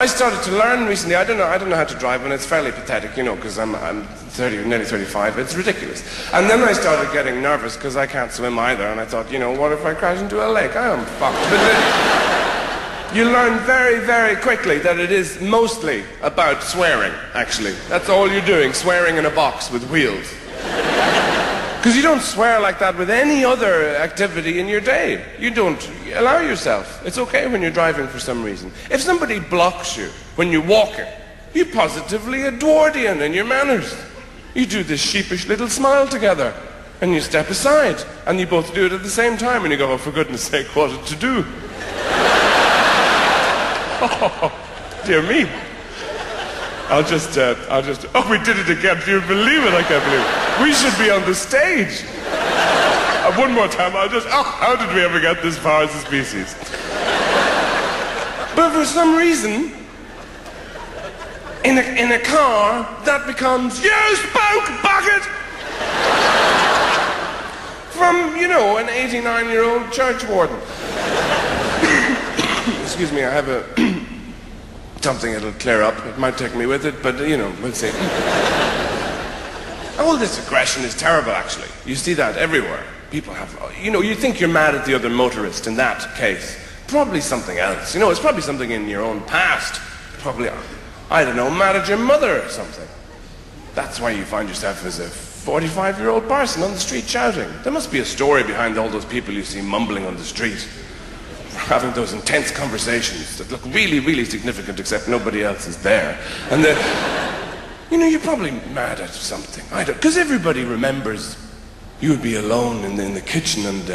I started to learn recently. I don't know how to drive, and it's fairly pathetic, you know, because I'm 30, nearly 35. It's ridiculous. And then I started getting nervous because I can't swim either, and I thought, you know, what if I crash into a lake? I am fucked. But then you learn very, very quickly that it is mostly about swearing, actually. That's all you're doing, swearing in a box with wheels. Because you don't swear like that with any other activity in your day. You don't allow yourself. It's okay when you're driving for some reason. If somebody blocks you when you're walking, you positively Edwardian in your manners. You do this sheepish little smile together, and you step aside, and you both do it at the same time, and you go, oh, for goodness sake, what to do? Oh, dear me. I'll just, oh, we did it again. Do you believe it? I can't believe it. We should be on the stage. One more time, oh, how did we ever get this far as a species? But for some reason, in a car, that becomes, you spoke, bucket! From, you know, an 89-year-old church warden. Excuse me, I have something that'll clear up. It might take me with it, but, you know, we'll see. All this aggression is terrible, actually. You see that everywhere. People have, you know, you think you're mad at the other motorist in that case. Probably something else. You know, it's probably something in your own past. Probably, I don't know, mad at your mother or something. That's why you find yourself as a 45-year-old person on the street shouting. There must be a story behind all those people you see mumbling on the street, having those intense conversations that look really, really significant, except nobody else is there. And you know, you're probably mad at something. I don't, because everybody remembers you would be alone in the kitchen, and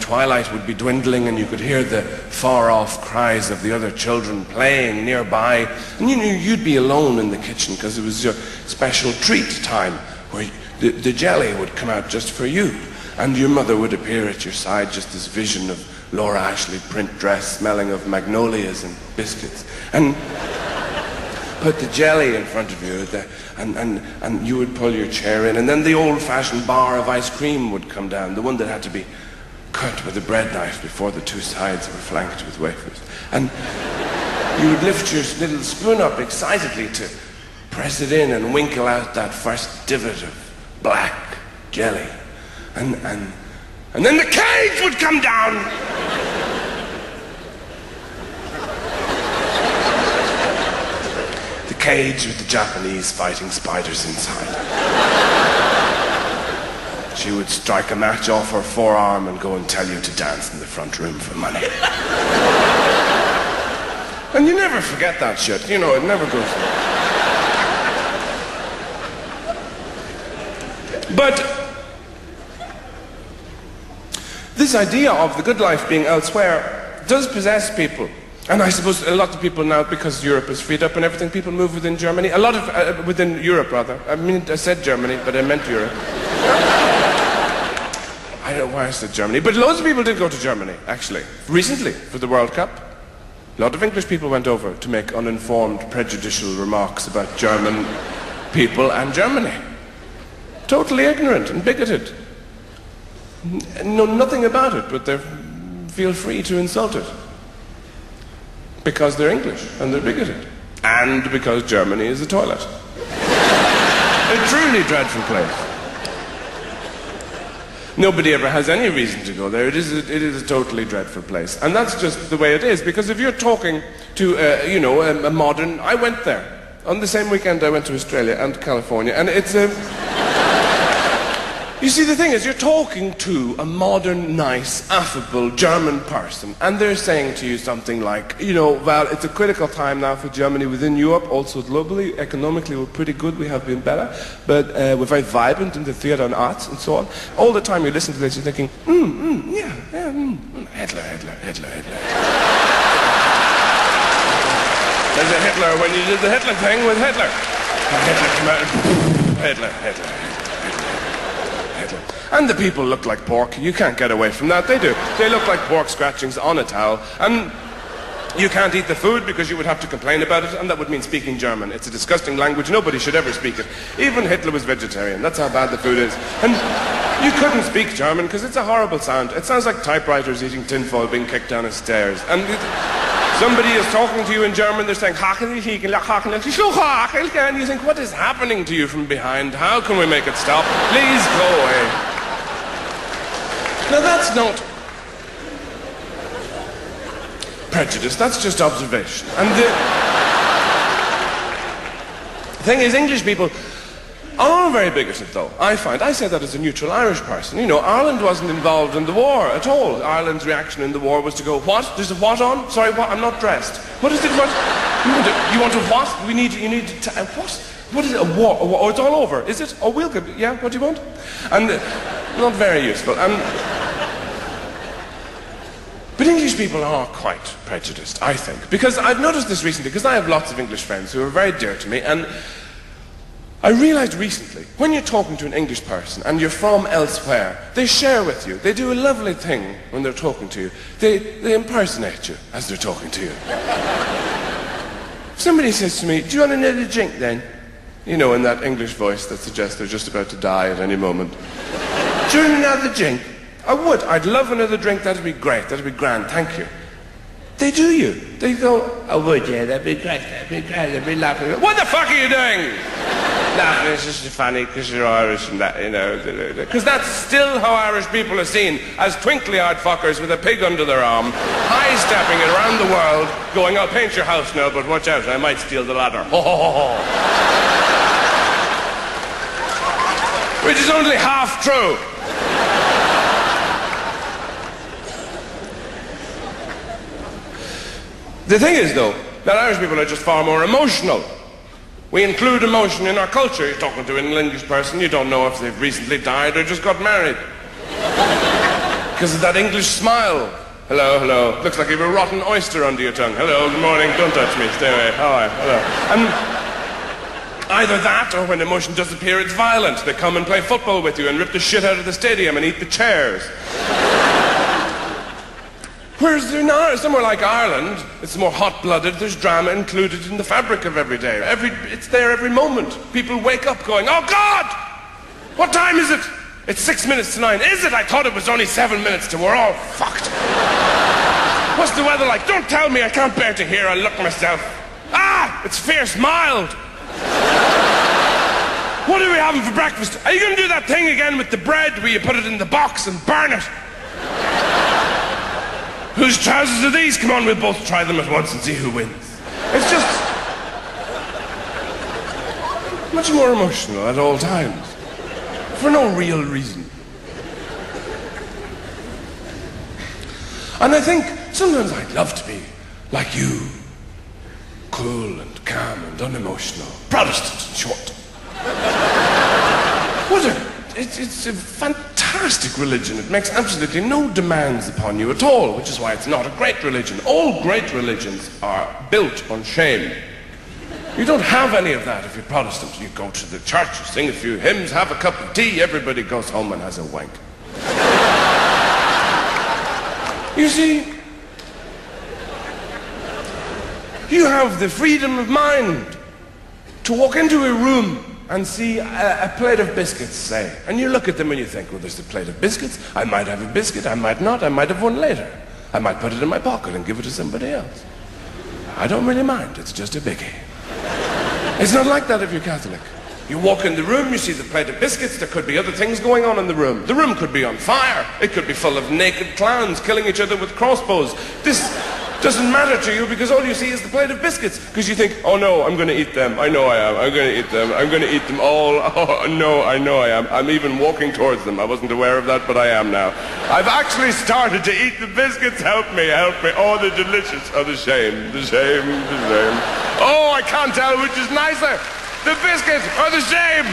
twilight would be dwindling, and you could hear the far-off cries of the other children playing nearby, and you knew you'd be alone in the kitchen because it was your special treat time where the jelly would come out just for you, and your mother would appear at your side, just this vision of Laura Ashley print dress smelling of magnolias and biscuits, and put the jelly in front of you, and you would pull your chair in, and then the old-fashioned bar of ice cream would come down, the one that had to be cut with a bread knife before the two sides were flanked with wafers. And you would lift your little spoon up excitedly to press it in and winkle out that first divot of black jelly. And then the cage would come down. The cage with the Japanese fighting spiders inside. She would strike a match off her forearm and go and tell you to dance in the front room for money. And you never forget that shit. You know, it never goes away. But this idea of the good life being elsewhere does possess people. And I suppose a lot of people now, because Europe is freed up and everything, people move within Germany. A lot of, within Europe, rather. I mean, I said Germany, but I meant Europe. I don't know why I said Germany, but loads of people did go to Germany, actually, recently, for the World Cup. A lot of English people went over to make uninformed, prejudicial remarks about German people and Germany. Totally ignorant and bigoted. Know nothing about it, but they feel free to insult it. Because they're English and they're bigoted. And because Germany is a toilet. A truly dreadful place. Nobody ever has any reason to go there. It is a totally dreadful place. And that's just the way it is. Because if you're talking to, you know, a modern... I went there. On the same weekend I went to Australia and California. And it's a... You see, the thing is, you're talking to a modern, nice, affable German person, and they're saying to you something like, you know, well, it's a critical time now for Germany within Europe, also globally. Economically, we're pretty good, we have been better, but we're very vibrant in the theatre and arts and so on. All the time you listen to this, you're thinking, Hitler. There's a Hitler when you did the Hitler thing with Hitler. Hitler came out, Hitler. And the people look like pork. You can't get away from that. They do. They look like pork scratchings on a towel. And you can't eat the food because you would have to complain about it, and that would mean speaking German. It's a disgusting language. Nobody should ever speak it. Even Hitler was vegetarian. That's how bad the food is. And you couldn't speak German because it's a horrible sound. It sounds like typewriters eating tinfoil being kicked down the stairs. And Somebody is talking to you in German, they're saying, and you think, what is happening to you from behind? How can we make it stop? Please go away. Now that's not prejudice, that's just observation. And the thing is, English people are very bigoted, though, I find. I say that as a neutral Irish person. You know, Ireland wasn't involved in the war at all. Ireland's reaction in the war was to go, what? There's a what on? Sorry, what? I'm not dressed. What is it? What? You want a what? You need to, what? What is it? A war? Oh, it's all over. Is it? Oh, we'll get, yeah, what do you want? And, not very useful. But English people are quite prejudiced, I think. Because I've noticed this recently, because I have lots of English friends who are very dear to me, and I realized recently, when you're talking to an English person and you're from elsewhere, they share with you. They do a lovely thing when they're talking to you. They impersonate you as they're talking to you. Somebody says to me, do you want another drink then? You know, in that English voice that suggests they're just about to die at any moment. Do you want another drink? I would. I'd love another drink. That'd be great. That'd be grand. Thank you. They do you. They go, I would, yeah, that'd be great. That'd be great. That'd be lovely. What the fuck are you doing? Laughing, it's just funny because you're Irish and that, you know. Because that's still how Irish people are seen, as twinkly-eyed fuckers with a pig under their arm, high-stepping it around the world, going, I'll paint your house now, but watch out, I might steal the ladder. Ho, ho, ho, ho. Which is only half true. The thing is, though, that Irish people are just far more emotional. We include emotion in our culture. You're talking to an English person, you don't know if they've recently died or just got married. Because of that English smile. Hello, hello. Looks like you have a rotten oyster under your tongue. Hello, good morning, don't touch me, stay away. How are you? Hello. And either that, or when emotion does appear, it's violent. They come and play football with you and rip the shit out of the stadium and eat the chairs. Whereas somewhere like Ireland, it's more hot-blooded, there's drama included in the fabric of every day. It's there every moment. People wake up going, oh God! What time is it? It's 6 minutes to 9. Is it? I thought it was only 7 minutes to. We're all fucked. What's the weather like? Don't tell me, I can't bear to hear. I'll look myself. Ah! It's fierce mild. What are we having for breakfast? Are you going to do that thing again with the bread where you put it in the box and burn it? Whose trousers are these? Come on, we'll both try them at once and see who wins. It's just much more emotional at all times, for no real reason. And I think sometimes I'd love to be like you, cool and calm and unemotional, Protestant in short. It's a fantastic religion. It makes absolutely no demands upon you at all, which is why it's not a great religion. All great religions are built on shame. You don't have any of that if you're Protestant. You go to the church, you sing a few hymns, have a cup of tea, everybody goes home and has a wank. You see, you have the freedom of mind to walk into a room and see a plate of biscuits, say. And you look at them and you think, well, there's a plate of biscuits. I might have a biscuit, I might not, I might have one later. I might put it in my pocket and give it to somebody else. I don't really mind, it's just a biggie. It's not like that if you're Catholic. You walk in the room, you see the plate of biscuits, there could be other things going on in the room. The room could be on fire. It could be full of naked clowns killing each other with crossbows. This doesn't matter to you because all you see is the plate of biscuits. Because you think, oh no, I'm going to eat them. I know I am. I'm going to eat them. I'm going to eat them all. Oh no, I know I am. I'm even walking towards them. I wasn't aware of that, but I am now. I've actually started to eat the biscuits. Help me, help me. Oh, they're delicious. Oh, the shame, the shame, the shame. Oh, I can't tell which is nicer. The biscuit or the shame.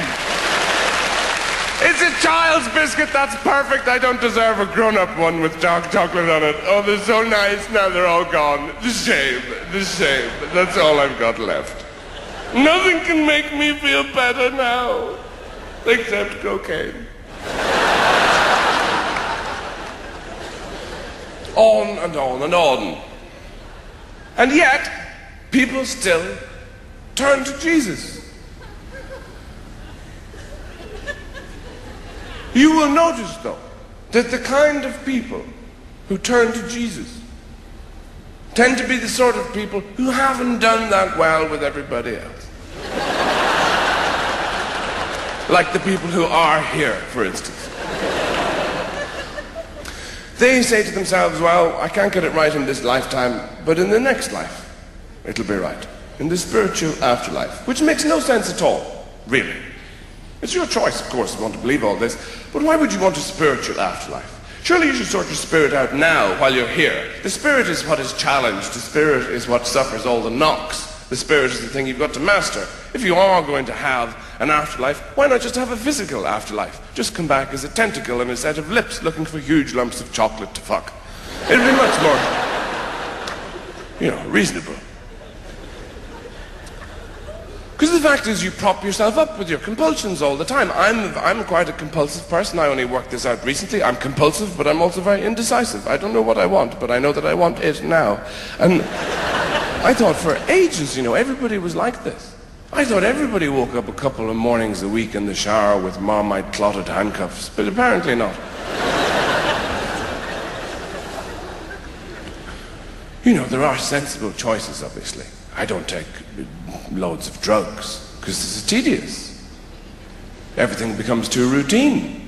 It's a child's biscuit, that's perfect. I don't deserve a grown-up one with dark chocolate on it. Oh, they're so nice, now they're all gone. The shame, that's all I've got left. Nothing can make me feel better now, except cocaine. On and on and on. And yet, people still turn to Jesus. You will notice, though, that the kind of people who turn to Jesus tend to be the sort of people who haven't done that well with everybody else. Like the people who are here, for instance. They say to themselves, well, I can't get it right in this lifetime, but in the next life, it'll be right. In the spiritual afterlife. Which makes no sense at all, really. It's your choice, of course, if you want to believe all this, but why would you want a spiritual afterlife? Surely you should sort your spirit out now while you're here. The spirit is what is challenged. The spirit is what suffers all the knocks. The spirit is the thing you've got to master. If you are going to have an afterlife, why not just have a physical afterlife? Just come back as a tentacle and a set of lips looking for huge lumps of chocolate to fuck. It'd be much more, reasonable. Because the fact is you prop yourself up with your compulsions all the time. I'm quite a compulsive person. I only worked this out recently. I'm compulsive, but I'm also very indecisive. I don't know what I want, but I know that I want it now. And I thought for ages, everybody was like this. I thought everybody woke up a couple of mornings a week in the shower with Marmite clotted handcuffs, but apparently not. There are sensible choices, obviously. I don't take loads of drugs, because this is tedious. Everything becomes too routine.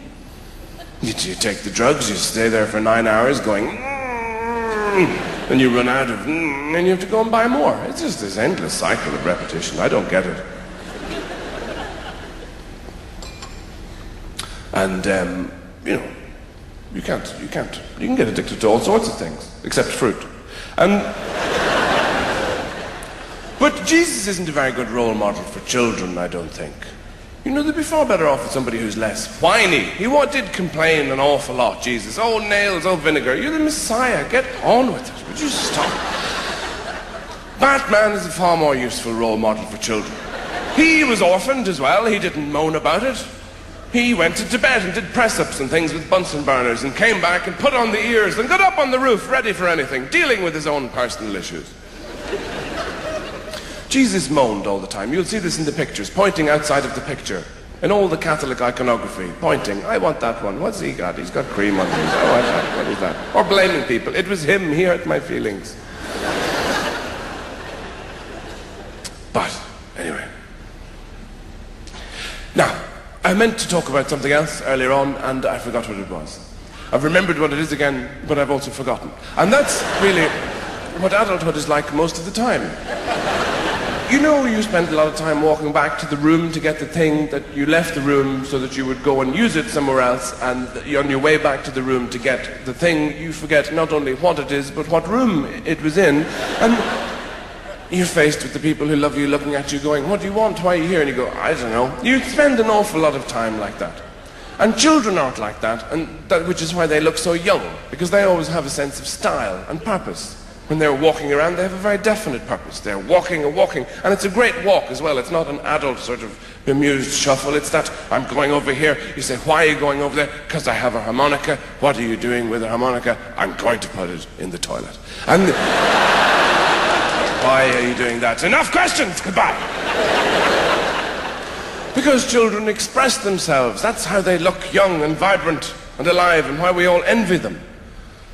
You take the drugs, you stay there for 9 hours going, and you run out of, and you have to go and buy more. It's just this endless cycle of repetition. I don't get it. And, you can get addicted to all sorts of things, except fruit. But Jesus isn't a very good role model for children, I don't think. They'd be far better off with somebody who's less whiny. He did complain an awful lot, Jesus. Oh, nails, oh, vinegar. You're the Messiah. Get on with it. Would you stop? Batman is a far more useful role model for children. He was orphaned as well. He didn't moan about it. He went to Tibet and did press-ups and things with Bunsen burners and came back and put on the ears and got up on the roof ready for anything, dealing with his own personal issues. Jesus moaned all the time. You'll see this in the pictures, pointing outside of the picture. In all the Catholic iconography, pointing, I want that one. What's he got? He's got cream on his. Oh, what is that? Or blaming people. It was him. He hurt my feelings. But, anyway. Now, I meant to talk about something else earlier on, and I forgot what it was. I've remembered what it is again, but I've also forgotten. And that's really what adulthood is like most of the time. You spend a lot of time walking back to the room to get the thing that you left the room so that you would go and use it somewhere else, and on your way back to the room to get the thing, you forget not only what it is, but what room it was in, and you're faced with the people who love you looking at you going, what do you want? Why are you here? And you go, I don't know. You spend an awful lot of time like that. And children aren't like that, which is why they look so young, because they always have a sense of style and purpose. When they're walking around, they have a very definite purpose. They're walking and walking, and it's a great walk as well. It's not an adult sort of bemused shuffle. It's that, I'm going over here. You say, why are you going over there? Because I have a harmonica. What are you doing with a harmonica? I'm going to put it in the toilet. And why are you doing that? Enough questions. Goodbye. Because children express themselves. That's how they look young and vibrant and alive, and why we all envy them.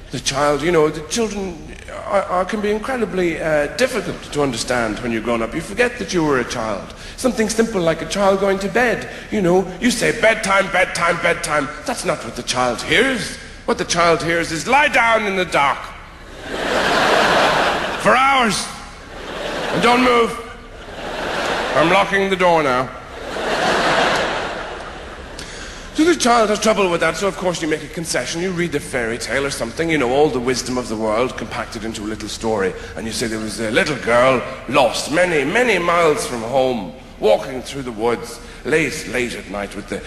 The child, the children can be incredibly difficult to understand when you're grown up. You forget that you were a child. Something simple like a child going to bed. You say bedtime, bedtime, bedtime. That's not what the child hears. What the child hears is lie down in the dark. For hours. And don't move. I'm locking the door now. So the child has trouble with that, so of course you make a concession. You read a fairy tale or something, all the wisdom of the world compacted into a little story. And you say there was a little girl lost many, many miles from home, walking through the woods, late at night with the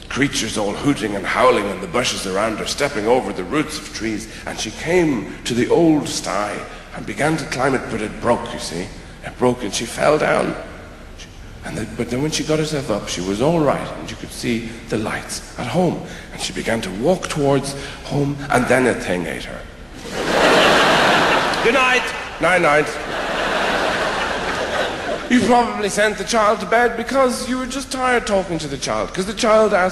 creatures all hooting and howling in the bushes around her, stepping over the roots of trees. And she came to the old sty and began to climb it, but it broke, you see. It broke and she fell down. But then when she got herself up, she was all right, and you could see the lights at home. And she began to walk towards home, and then a thing ate her. Good night. Night-night. You probably sent the child to bed because you were just tired talking to the child, because the child asked